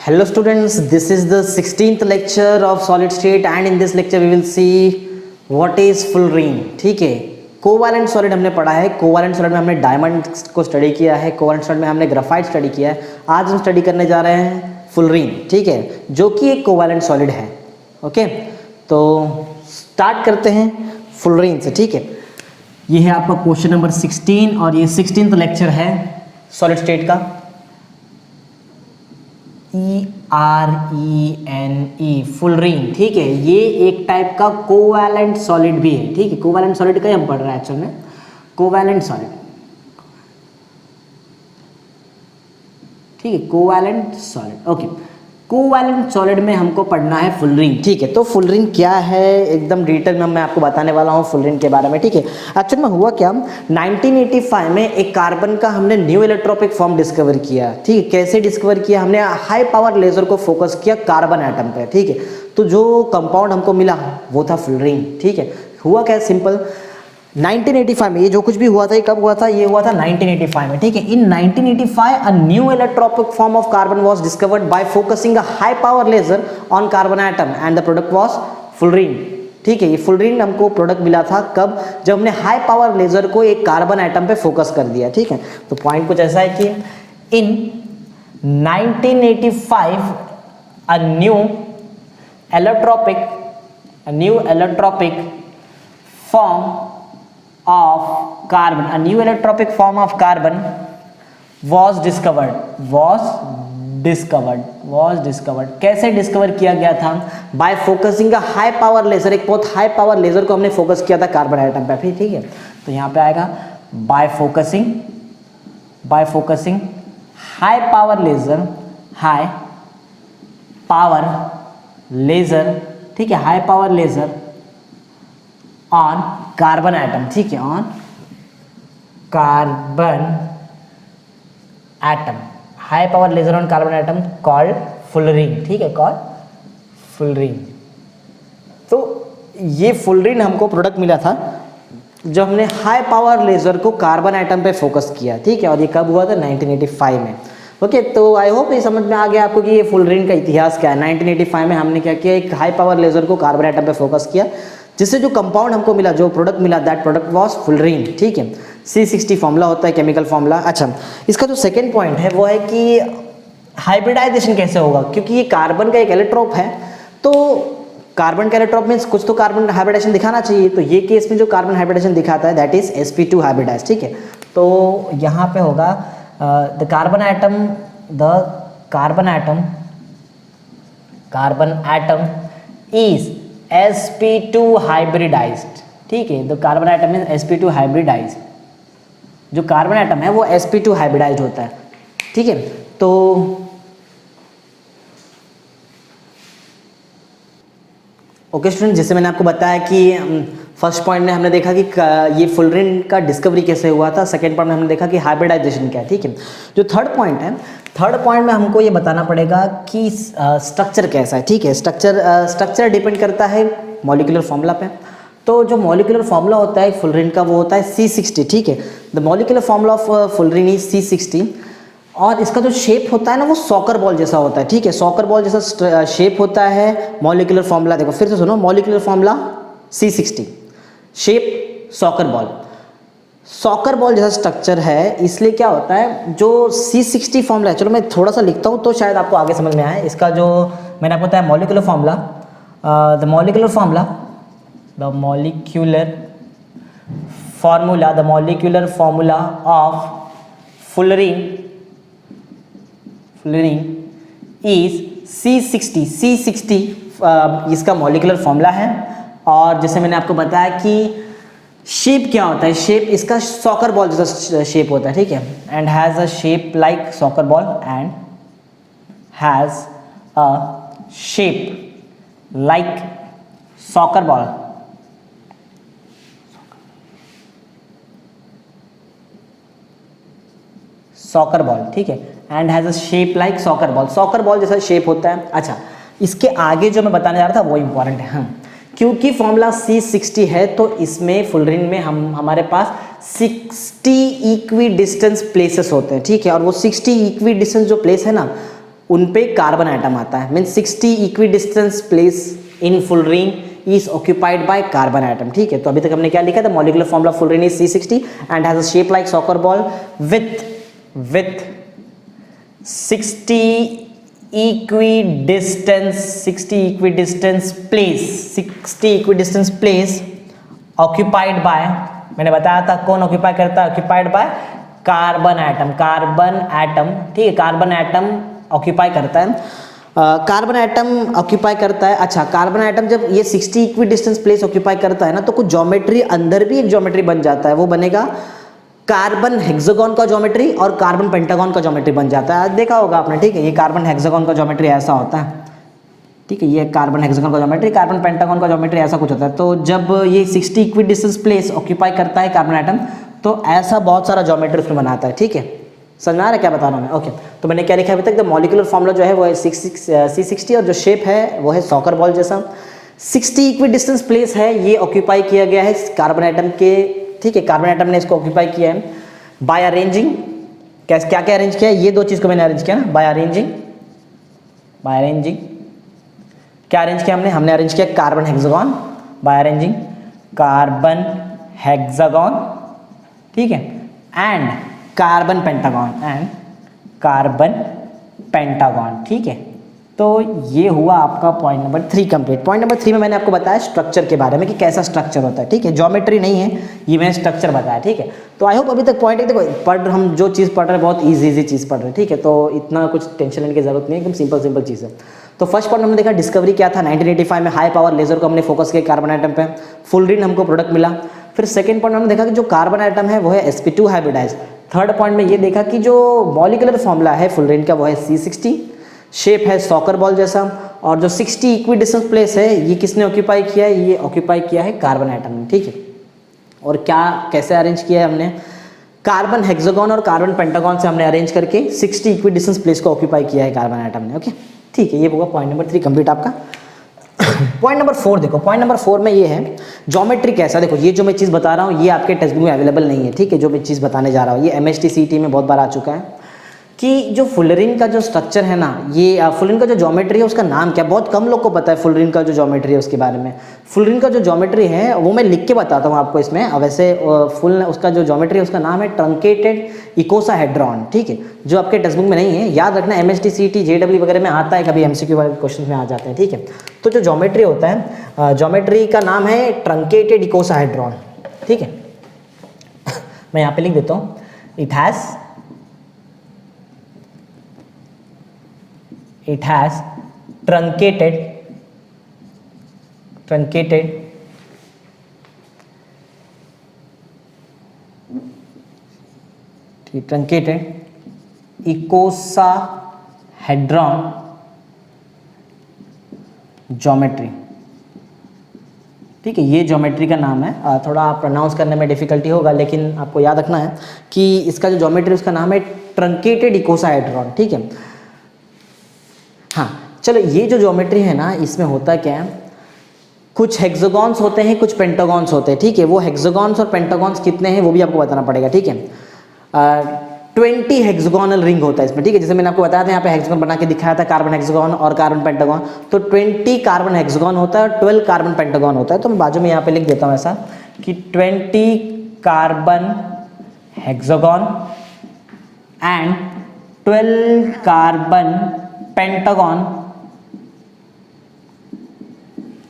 Hello students, this is the 16th lecture of solid state and in this lecture we will see what is fullerene. ठीक है, covalent solid हमने पढ़ा है, covalent solid में हमने diamond को study किया है, कोवैलेंट सॉलिड में हमने ग्राफाइट स्टडी किया है। आज हम स्टडी करने जा रहे हैं fullerene, ठीक है, जो कि एक कोवैलेंट सॉलिड है। ओके, तो स्टार्ट करते हैं fullerene से। ठीक है, ये है आपका क्वेश्चन नंबर 16 और ये 16th लेक्चर है सॉलिड स्टेट का। ERENE fullerene, ठीक है, ये एक टाइप का कोवैलेंट सॉलिड भी है। ठीक है, कोवैलेंट सॉलिड का ही हम पढ़ रहे हैं एक्चुअल में, कोवैलेंट सॉलिड। ठीक है, covalent solid. Okay, covalent solid में हमको पढ़ना है fullerene। ठीक है, तो fullerene क्या है एकदम डिटेल में मैं आपको बताने वाला हूँ fullerene के बारे में। ठीक है, एक्चुअल में हुआ क्या, 1985 में एक कार्बन का हमने न्यू इलेक्ट्रोपिक फॉर्म डिस्कवर किया। ठीक है, कैसे डिस्कवर किया, हमने हाई पावर लेजर को फोकस किया कार्बन एटम पे। ठीक है, तो जो कंपाउंड हमको मिला वो था fullerene। ठीक है, हुआ क्या, सिंपल 1985 में ये जो कुछ भी हुआ था, ये कब हुआ था, ये हुआ था 1985 में। ठीक है, in 1985 a new allotropic form of carbon was discovered by focusing a high power laser on carbon atom and the product was fullerene। ठीक है, ये fullerene हमको प्रोडक्ट मिला था कब, जब हमने हाई पावर लेजर को एक कार्बन एटम पे फोकस कर दिया। ठीक है, तो पॉइंट कुछ ऐसा है कि in 1985 a new allotropic form of carbon, a new electropic form of carbon was discovered। कैसे डिस्कवर किया गया था, by focusing a high power laser, एक बहुत हाई पावर लेजर को हमने फोकस किया था कार्बन एटम पे। ठीक है, तो यहाँ पे आएगा by focusing high power laser, ठीक है, high power laser on carbon atom. ठीक है, on carbon atom, high power laser on carbon atom called fullerene। ठीक है, कॉल्ड fullerene। तो ये fullerene हमको प्रोडक्ट मिला था जब हमने हाई पावर लेजर को कार्बन एटम पे फोकस किया। ठीक है, और ये कब हुआ था, 1985 में। ओके, तो आई होप ये समझ में आ गया आपको कि ये fullerene का इतिहास क्या है। 1985 में हमने क्या किया, एक हाई पावर लेजर को कार्बन एटम पे फोकस किया, जिससे जो कंपाउंड हमको मिला, जो प्रोडक्ट मिला, दैट प्रोडक्ट वाज fullerene। ठीक है, C60 फॉर्मूला होता है, केमिकल फॉर्मूला। अच्छा, इसका जो सेकंड पॉइंट है वो है कि हाइब्रिडाइजेशन कैसे होगा, क्योंकि ये कार्बन का एक इलेक्ट्रोप है, तो कार्बन का इलेक्ट्रोप मीन्स कुछ तो कार्बन हाइब्रिडाइजेशन दिखाना चाहिए। तो ये केस में जो कार्बन हाइब्रिडाइजेशन दिखाता है दैट इज sp2 हाइब्रिडाइज। ठीक है, तो यहाँ पे होगा the carbon atom is sp2 hybridised. ठीक है, the carbon atom is sp2 hybridised, जो कार्बन एटम है वो sp2 हाइब्रिडाइज्ड होता है। ठीक है, तो ओके स्टूडेंट, जैसे मैंने आपको बताया कि फर्स्ट पॉइंट में हमने देखा कि ये fullerene का डिस्कवरी कैसे हुआ था, सेकेंड पॉइंट में हमने देखा कि हाइब्रिडाइजेशन क्या है। ठीक है, जो थर्ड पॉइंट है, थर्ड पॉइंट में हमको ये बताना पड़ेगा कि स्ट्रक्चर कैसा है। ठीक है, स्ट्रक्चर डिपेंड करता है मॉलिक्यूलर फॉर्मूला पे। तो जो मॉलिक्यूलर फॉर्मूला होता है fullerene का वो होता है C60। ठीक है, the molecular formula of fullerene is C60 और इसका जो शेप होता है ना वो सॉकर बॉल जैसा होता है। ठीक है, सॉकर बॉल जैसा शेप होता है मॉलिक्यूलर फॉर्मूला। देखो फिर से सुनो, molecular formula C60, shape soccer ball जैसा स्ट्रक्चर है, इसलिए क्या होता है जो C60 फॉर्मूला है, चलो मैं थोड़ा सा लिखता हूँ तो शायद आपको आगे समझ में आए। इसका जो मैंने आपको बताया molecular formula of fullerene is C60 इसका मॉलिक्यूलर फॉर्मूला है। और जैसे मैंने आपको बताया कि शेप क्या होता है, शेप इसका सॉकर बॉल जैसा शेप होता है। ठीक है, and has a shape like soccer ball and has a shape like soccer ball. ठीक है, and has a shape like soccer ball जैसा शेप होता है। अच्छा, इसके आगे जो मैं बताने जा रहा था वो इंपॉर्टेंट है। हाँ, क्योंकि फॉर्मूला C60 है तो इसमें fullerene में हमारे पास 60 इक्वी डिस्टेंस प्लेसेस होते हैं, ठीक है। और वो 60 इक्वी डिस्टेंस जो प्लेस है ना, उन पे कार्बन आइटम आता है। Mean 60 equidistance place in fullerene is occupied by carbon atom. ठीक है, तो अभी तक हमने क्या लिखा था, molecular formula fullerene is C60 and has a shape like soccer ball with 60 equidistance place occupied by, मैंने बताया था कौन ऑक्यूपाई करता है, ऑक्यूपाइड बाय कार्बन एटम। ठीक है, कार्बन एटम ऑक्यूपाई करता है, कार्बन एटम ऑक्यूपाई करता है। अच्छा, कार्बन एटम जब ये 60 इक्विडिस्टेंस प्लेस ऑक्यूपाई करता है ना, तो कुछ ज्योमेट्री अंदर भी एक ज्योमेट्री बन जाता है, वो बनेगा कार्बन हेक्सागोन का ज्योमेट्री और कार्बन पेंटागन का ज्योमेट्री बन जाता है। देखा होगा आपने। ठीक है, ये कार्बन हेक्सागोन का ज्योमेट्री ऐसा होता है। ठीक है, ये कार्बन हेक्सागोन का ज्योमेट्री, कार्बन पेंटागन का ज्योमेट्री ऐसा कुछ होता है। तो जब ये 60 इक्विडिस्टेंस प्लेस ऑक्यूपाई करता है कार्बन एटम, तो ऐसा बहुत सारा ज्योमेट्री उसमें बनाता है। ठीक है, समझ में आ रहा है क्या बता रहा हूँ मैं? ओके, तो मैंने क्या लिखा अभी तक, द मॉलिक्यूलर फॉर्मूला जो है वो है C60 और जो शेप है वो है सॉकर बॉल जैसा। 60 इक्विडिस्टेंस प्लेस है, ये ऑक्यूपाई किया गया है कार्बन एटम के। ठीक है, कार्बन एटम ने इसको ऑक्यूपाई किया है बाय अरेंजिंग। क्या क्या अरेंज किया है? ये दो चीज़ को मैंने अरेंज किया ना, बाय अरेंजिंग। क्या अरेंज किया हमने अरेंज किया carbon hexagon by arranging carbon hexagon. ठीक है, एंड कार्बन पेंटागन। ठीक है, तो ये हुआ आपका point number 3 complete. Point number 3 में मैंने आपको बताया स्ट्रक्चर के बारे में कि कैसा स्ट्रक्चर होता है। ठीक है, ज्योमेट्री नहीं है, ये मैंने स्ट्रक्चर बताया। ठीक है, तो आई होप अभी तक पॉइंट देखो हम जो चीज़ पढ़ रहे हैं बहुत ईजी चीज़ पढ़ रहे हैं। ठीक है, तो इतना कुछ टेंशन लेने की जरूरत नहीं है, एकदम सिंपल चीज़ है। तो फर्स्ट पॉइंट हमने देखा डिस्कवरी क्या था, 1985 में हाई पावर लेजर को हमने फोकस किया कार्बन आइटम पे, फुलरीन हमको प्रोडक्ट मिला। फिर सेकंड पॉइंट हमने देखा कि जो कार्बन आइटम है वो है sp2 हाइब्रिडाइज। थर्ड पॉइंट में ये देखा कि जो मॉलिक्यूलर फॉर्मूला है फुलरीन का वो है C60, शेप है सॉकर बॉल जैसा, और जो 60 इक्विडिस्टेंस प्लेस है ये किसने ऑक्यूपाई किया है? ये ऑक्यूपाई किया है कार्बन आइटम ने। ठीक है, और क्या कैसे अरेंज किया है हमने? कार्बन हेक्सागोन और कार्बन पेंटागन से हमने अरेंज करके 60 इक्विडिस्टेंस प्लेस को ऑक्यूपाई किया है कार्बन आइटम ने। ओके, ठीक है, ये होगा पॉइंट नंबर 3 कंप्लीट आपका। पॉइंट नंबर 4 देखो, पॉइंट नंबर 4 में ये है ज्योमेट्री कैसा। देखो ये जो मैं चीज़ बता रहा हूँ ये आपके टेक्स्ट बुक में अवेलेबल नहीं है। ठीक है, जो मैं चीज़ बताने जा रहा हूँ ये MHT CET में बहुत बार आ चुका है कि जो फुलरीन का जो स्ट्रक्चर है ना, ये फुलरीन का जो ज्योमेट्री है उसका नाम क्या, बहुत कम लोग को पता है फुलरीन का जो ज्योमेट्री है उसके बारे में। फुलरीन का जो ज्योमेट्री है वो मैं लिख के बताता हूँ आपको इसमें। वैसे उसका जो ज्योमेट्री है उसका नाम है ट्रंकेटेड इकोसाहेड्रॉन। ठीक है, जो आपके टेक्स्ट बुक में नहीं है, याद रखना MHT CET JEE वगैरह में आता है, कभी MCQ वाले क्वेश्चन में आ जाते हैं। ठीक है, तो जो ज्योमेट्री होता है, ज्योमेट्री का नाम है ट्रंकेटेड इकोसाहेड्रॉन। ठीक है, मैं यहाँ पे लिख देता हूँ, इट has truncated इकोसाहेड्रॉन ज्योमेट्री। ठीक है, ये ज्योमेट्री का नाम है। थोड़ा प्रोनाउंस करने में डिफिकल्टी होगा, लेकिन आपको याद रखना है कि इसका जो ज्योमेट्री उसका नाम है ट्रंकेटेड इकोसाहेड्रॉन। ठीक है, हाँ चलो, ये जो ज्योमेट्री है ना इसमें होता क्या है, कुछ हेक्सागॉन्स होते हैं, कुछ पेंटागॉन्स होते हैं। ठीक है, वो हेक्सागॉन्स और पेंटागॉन्स कितने हैं वो भी आपको बताना पड़ेगा। ठीक है, 20 हेक्सागोनल रिंग होता है इसमें। ठीक है, जैसे मैंने आपको बताया था यहाँ पे हेक्सागोन बना के दिखाया था, कार्बन हेक्सागोन और कार्बन पेंटागॉन। तो 20 कार्बन हेक्सागोन होता है और 12 कार्बन पेंटागॉन होता है। तो मैं बाजू में यहाँ पे लिख देता हूँ ऐसा कि 20 carbon hexagon and 12 carbon pentagon,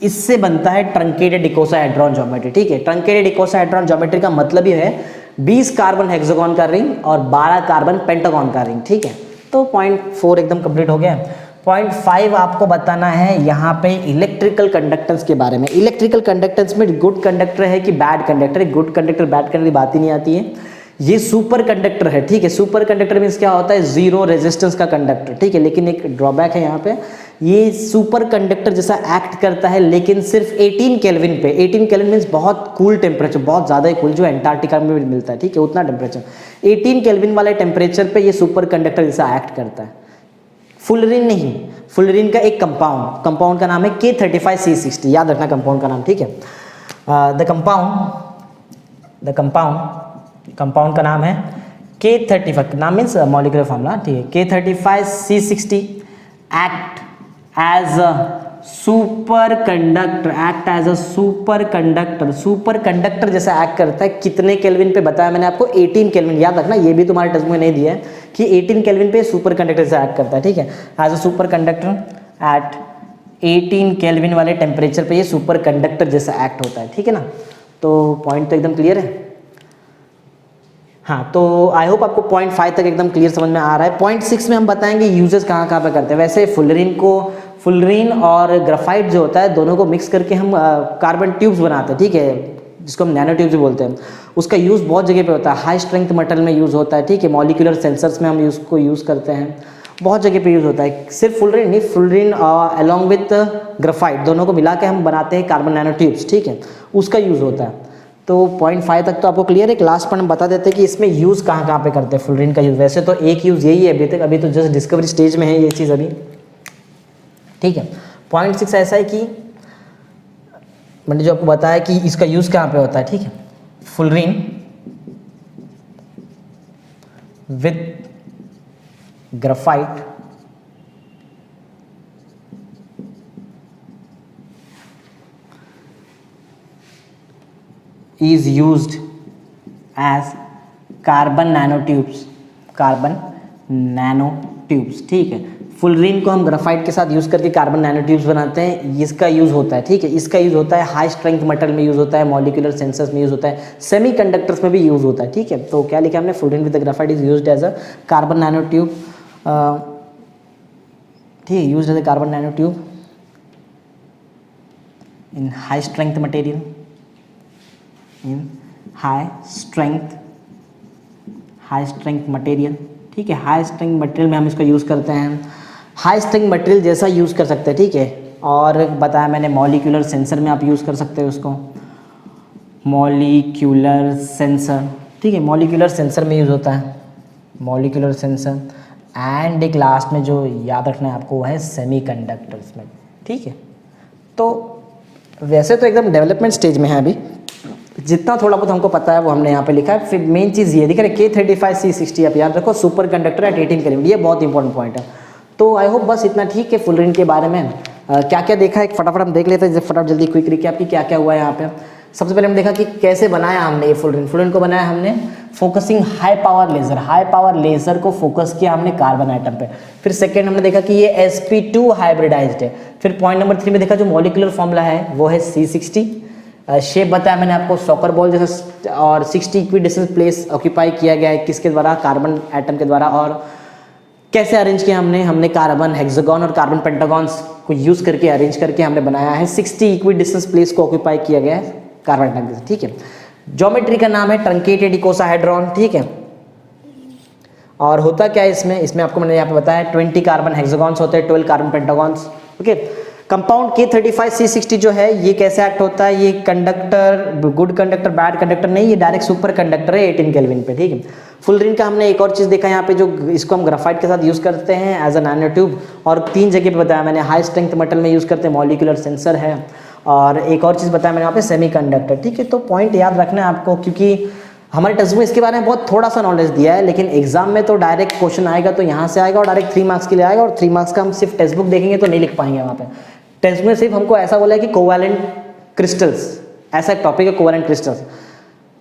इससे बनता है ट्रंकेटेड इकोसाहेड्रॉन ज्योमेट्री। ठीक है, ट्रंकेटेड इकोसाहेड्रॉन ज्योमेट्री का मतलब ये है 20 कार्बन हेक्सागोन का रिंग और 12 कार्बन पेंटागन का रिंग। ठीक है, तो पॉइंट 4 एकदम कंप्लीट हो गया। पॉइंट 5 आपको बताना है यहाँ पे इलेक्ट्रिकल कंडक्टेंस के बारे में। इलेक्ट्रिकल कंडक्टेंस में गुड कंडक्टर है कि बैड कंडक्टर है? गुड कंडक्टर बैड कंडक्टर की बात ही नहीं आती है, ये सुपर कंडक्टर है। ठीक है, सुपर कंडक्टर मीन्स क्या होता है? जीरो रेजिस्टेंस का कंडक्टर। ठीक है, लेकिन एक ड्रॉबैक है यहाँ पे, ये सुपर कंडक्टर जैसा एक्ट करता है लेकिन सिर्फ 18 केल्विन पे। 18 केल्विन मीन्स बहुत कूल टेम्परेचर, बहुत ज़्यादा ही कूल, जो एंटार्क्टिका में भी मिलता है। ठीक है, उतना टेम्परेचर 18 केल्विन वाले टेम्परेचर पे ये सुपर कंडक्टर जैसा एक्ट करता है। फुलरीन नहीं, फुलरीन का एक कंपाउंड का नाम है K35C60, याद रखना कंपाउंड का नाम। ठीक है, द कंपाउंड का नाम है K35 नाम मीन्स मॉलिक्यूलर फॉर्मूला, ठीक है। K35C60 act as a superconductor जैसा एक्ट करता है। कितने केल्विन पे बताया मैंने आपको? 18 केल्विन। याद रखना, ये भी तुम्हारे टेक्स्ट में नहीं दिया है कि 18 केल्विन पे सुपर कंडक्टर जैसा एक्ट करता है, ठीक है। As a superconductor at 18 kelvin वाले टेम्परेचर पे ये सुपर कंडक्टर जैसा एक्ट होता है, ठीक है ना। तो पॉइंट तो एकदम क्लियर है। हाँ, तो आई होप आपको पॉइंट 5 तक एकदम क्लियर समझ में आ रहा है। पॉइंट 6 में हम बताएंगे यूजेस कहाँ कहाँ पे करते हैं। वैसे फुलरीन और ग्राफाइट जो होता है दोनों को मिक्स करके हम कार्बन ट्यूब्स बनाते हैं, ठीक है, जिसको हम नैनो ट्यूब्स भी बोलते हैं। उसका यूज़ बहुत जगह पे होता है। हाई स्ट्रेंथ मेटल में यूज़ होता है, ठीक है। मॉलिक्यूलर सेंसर्स में हम उसको यूज़ करते हैं, बहुत जगह पे यूज़ होता है। सिर्फ फुलरीन नहीं, फुलरीन अलॉन्ग विथ ग्राफाइट दोनों को मिला के हम बनाते हैं कार्बन नैनो ट्यूब्स, ठीक है, उसका यूज़ होता है। तो पॉइंट 5 तक तो आपको क्लियर है। लास्ट पॉइंट हम बता देते हैं कि इसमें यूज़ कहाँ कहाँ पे करते हैं फुलरीन का यूज़। वैसे तो एक यूज़ यही है अभी तक, अभी तो जस्ट डिस्कवरी स्टेज में है ये चीज़ अभी, ठीक है। पॉइंट 6 ऐसा है कि मैंने जो आपको बताया कि इसका यूज़ कहाँ पे होता है, ठीक है। Fullerene with graphite is used as carbon nano tubes, ठीक है। फुलरीन को हम ग्राफाइट के साथ यूज़ करके कार्बन नैनो ट्यूब्स बनाते हैं। इसका यूज़ होता है, ठीक है, इसका यूज़ होता है हाई स्ट्रेंथ मेटल में यूज़ होता है, मॉलिक्यूलर सेंसर्स में यूज़ होता है, सेमी कंडक्टर्स में भी यूज़ होता है, ठीक है। तो क्या लिखा हमने? Fullerene with graphite is used as a carbon nanotube, ठीक है, used as a carbon nanotube in high strength material, in high strength material, ठीक है। हाई स्ट्रेंथ मटेरियल में हम इसका यूज़ करते हैं। हाई स्ट्रेंथ मटेरियल जैसा यूज़ कर सकते हैं, ठीक है। और बताया मैंने मॉलिक्यूलर सेंसर में आप यूज़ कर सकते हो उसको, मॉलिक्यूलर सेंसर, ठीक है, मॉलिक्यूलर सेंसर में यूज़ होता है, मॉलिक्यूलर सेंसर। एंड एक लास्ट में जो याद रखना है आपको वो है सेमी कंडक्टर्स में, ठीक है। तो वैसे तो एकदम डेवलपमेंट स्टेज में है अभी, जितना थोड़ा बहुत हमको पता है वो हमने यहाँ पे लिखा है। फिर मेन चीज़ ये दिख रहा है K35C60, आप याद रखो, सुपर कंडक्टर एट 18 केल्विन, ये बहुत इंपॉर्टेंट पॉइंट है। तो आई होप बस इतना ठीक है फुलरीन के बारे में। क्या क्या देखा है फटाफट हम देख लेते हैं, फटाफट जल्दी क्विक रिकैप की क्या क्या हुआ है यहाँ पे। सबसे पहले हमने देखा कि कैसे बनाया हमने ये फुलरीन को बनाया हमने फोकसिंग हाई पावर लेजर को फोकस किया हमने कार्बन आइटम पे। फिर सेकेंड हमने देखा कि ये sp2 हाइब्रिडाइज्ड है। फिर पॉइंट नंबर 3 में देखा जो मॉलिक्यूलर फॉर्मूला है वो है C60। शेप बताया मैंने आपको सॉकर बॉल जैसा, और 60 इक्विडिस्टेंस प्लेस ऑक्यूपाई किया गया है किसके द्वारा? कार्बन एटम के द्वारा। और कैसे अरेंज किया हमने कार्बन हेक्सागन और कार्बन पेंटागॉन्स को यूज़ करके अरेंज करके हमने बनाया है। 60 इक्विडिस्टेंस प्लेस को ऑक्यूपाई किया गया है कार्बन एटम के, ठीक है। ज्योमेट्री का नाम है ट्रंकेटेड इकोसाहेड्रॉन, ठीक है। और होता क्या है इसमें आपको मैंने यहाँ पे बताया 20 कार्बन हेक्सागॉन्स होते हैं, 12 कार्बन पेंटागॉन्स, ओके। कंपाउंड K35C60 जो है ये कैसे एक्ट होता है? ये conductor, good conductor, bad conductor नहीं, ये डायरेक्ट सुपर कंडक्टर है 18 केल्विन पे, ठीक है। फुलरीन का हमने एक और चीज़ देखा यहाँ पे, जो इसको हम ग्राफाइट के साथ यूज़ करते हैं एज अ नैनो ट्यूब, और 3 जगह पे बताया मैंने, हाई स्ट्रेंथ मेटल में यूज़ करते हैं, मॉलिक्यूलर सेंसर है, और एक और चीज़ बताया मैंने यहाँ पे सेमी कंडक्टर, ठीक है। तो पॉइंट याद रखना है आपको, क्योंकि हमारे टेक्स्ट में इसके बारे में बहुत थोड़ा सा नॉलेज दिया है, लेकिन एग्जाम में तो डायरेक्ट क्वेश्चन आएगा तो यहाँ से आएगा और डायरेक्ट 3 मार्क्स के लिए आएगा, और 3 मार्क्स का हम सिर्फ टेक्स्ट बुक देखेंगे तो नहीं लिख पाएंगे वहाँ पे। टेक्स्ट में सिर्फ हमको ऐसा बोला है कि कोवैलेंट क्रिस्टल्स, ऐसा एक टॉपिक है कोवैलेंट क्रिस्टल्स,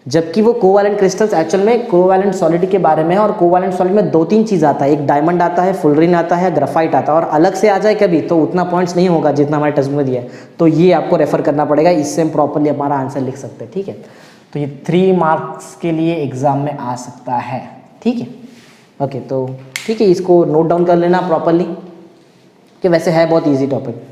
जबकि वो कोवैलेंट क्रिस्टल्स एक्चुअल में कोवैलेंट सॉलिड के बारे में है। और कोवैलेंट सॉलिड में 2-3 चीज़ आता है, एक डायमंड आता है, फुलरीन आता है, ग्राफाइट आता है, और अलग से आ जाए कभी तो उतना पॉइंट्स नहीं होगा जितना हमारे टेक्स्ट में दिया है। तो ये आपको रेफर करना पड़ेगा, इससे हम प्रॉपरली हमारा आंसर लिख सकते हैं, ठीक है। तो ये 3 मार्क्स के लिए एग्जाम में आ सकता है, ठीक है, ओके। तो ठीक है, इसको नोट डाउन कर लेना प्रॉपरली, कि वैसे है बहुत ईजी टॉपिक।